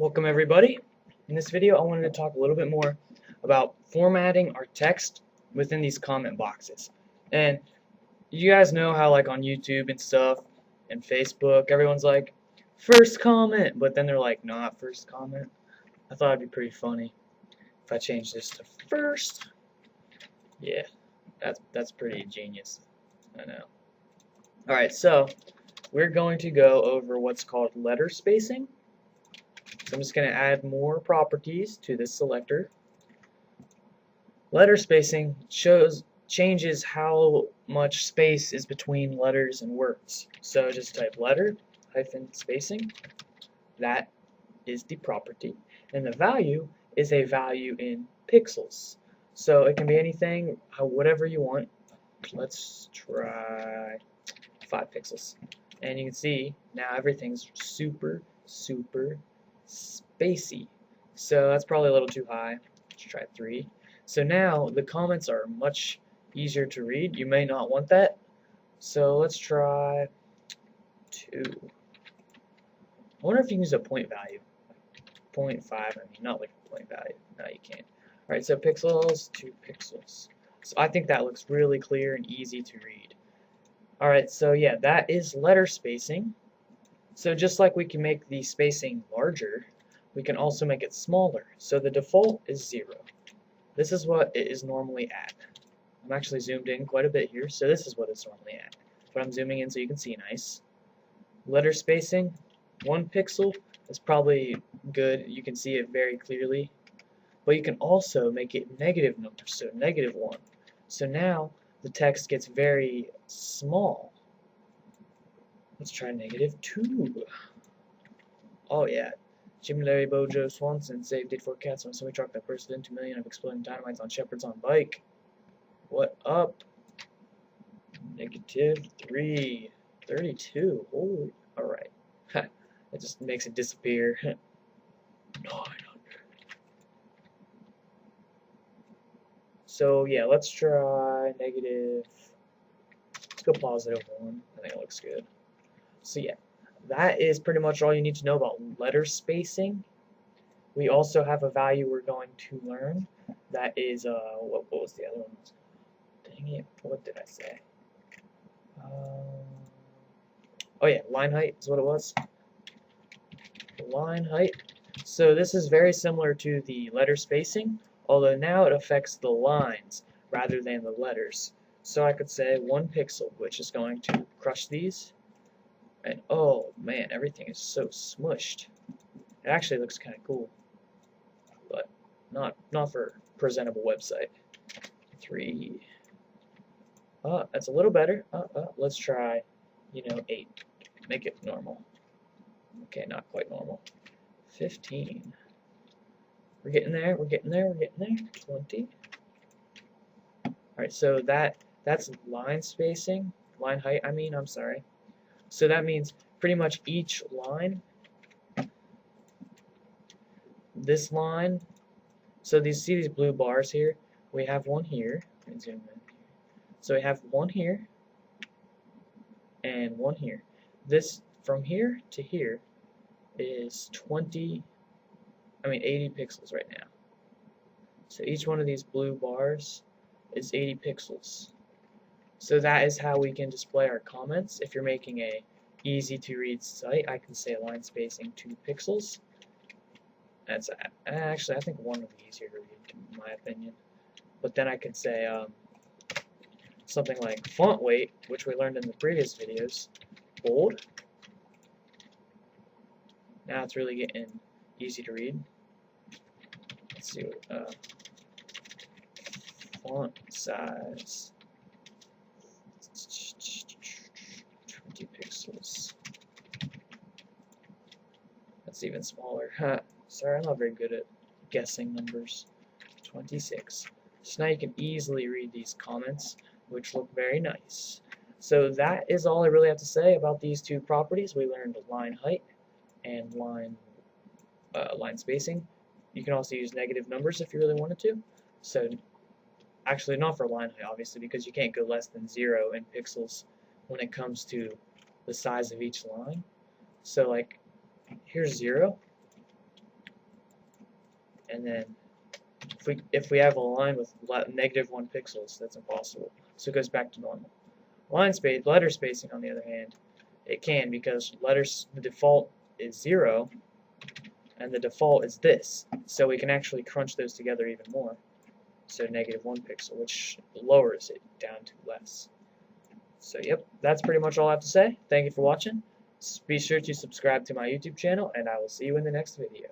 Welcome everybody. In this video I wanted to talk a little bit more about formatting our text within these comment boxes. And you guys know how like on YouTube and stuff and Facebook everyone's like first comment, but then they're like not first comment. I thought it'd be pretty funny if I changed this to first. Yeah, that's pretty genius. I know. Alright, so we're going to go over what's called letter spacing. So I'm just going to add more properties to this selector. Letter spacing changes how much space is between letters and words. So just type letter hyphen spacing. That is the property. And the value is a value in pixels. So it can be anything, whatever you want. Let's try 5 pixels. And you can see now everything's super spacey. So that's probably a little too high. Let's try 3. So now the comments are much easier to read. You may not want that. So let's try 2. I wonder if you can use a point value. 0.5, I mean, not like a point value. No, you can't. Alright, so pixels, 2 pixels. So I think that looks really clear and easy to read. Alright, so yeah, that is letter spacing. So just like we can make the spacing larger, we can also make it smaller. So the default is 0. This is what it is normally at. I'm actually zoomed in quite a bit here, so this is what it's normally at. But I'm zooming in so you can see nice. Letter spacing, 1 pixel is probably good. You can see it very clearly. But you can also make it negative numbers, so -1. So now the text gets very small. Let's try -2. Oh yeah. Jim, Larry, Bojo, Swanson saved it for cats on a semi-truck that burst into 2 million of exploding dynamites on shepherds on bike. What up? -3. 32. Holy. Alright. It just makes it disappear. 900. So yeah, let's try negative. Let's go +1. I think it looks good. So yeah, that is pretty much all you need to know about letter spacing. We also have a value we're going to learn. That is what was the other one? Dang it! What did I say? Oh yeah, line height is what it was. Line height. So this is very similar to the letter spacing, although now it affects the lines rather than the letters. So I could say 1 pixel, which is going to crush these. And oh man, everything is so smushed. It actually looks kind of cool, but not for a presentable website. 3. That's a little better. Let's try, 8. Make it normal. Okay, not quite normal. 15. We're getting there. We're getting there. We're getting there. 20. All right, so that's line spacing, line height. I mean, I'm sorry. So that means pretty much each line, this line, so see these blue bars here? We have one here. Let me zoom in. So we have one here and one here. This from here to here is 80 pixels right now. So each one of these blue bars is 80 pixels. So that is how we can display our comments. If you're making a easy to read site, I can say line spacing 2 pixels. That's actually, I think 1 would be easier to read, in my opinion. But then I can say something like font weight, which we learned in the previous videos, bold. Now it's really getting easy to read. Let's see what font size. 20 pixels. That's even smaller. Sorry, I'm not very good at guessing numbers. 26. So now you can easily read these comments, which look very nice. So that is all I really have to say about these two properties. We learned line height and line spacing. You can also use negative numbers if you really wanted to. So actually not for line height, obviously, because you can't go less than 0 in pixels when it comes to the size of each line. So like here's 0, And then if we have a line with -1 pixels, that's impossible. So it goes back to normal. Letter spacing, on the other hand, it can, because the default is 0, and the default is this. So we can actually crunch those together even more. So -1 pixel, which lowers it down to less. So yep, that's pretty much all I have to say. Thank you for watching. Be sure to subscribe to my YouTube channel, and I will see you in the next video.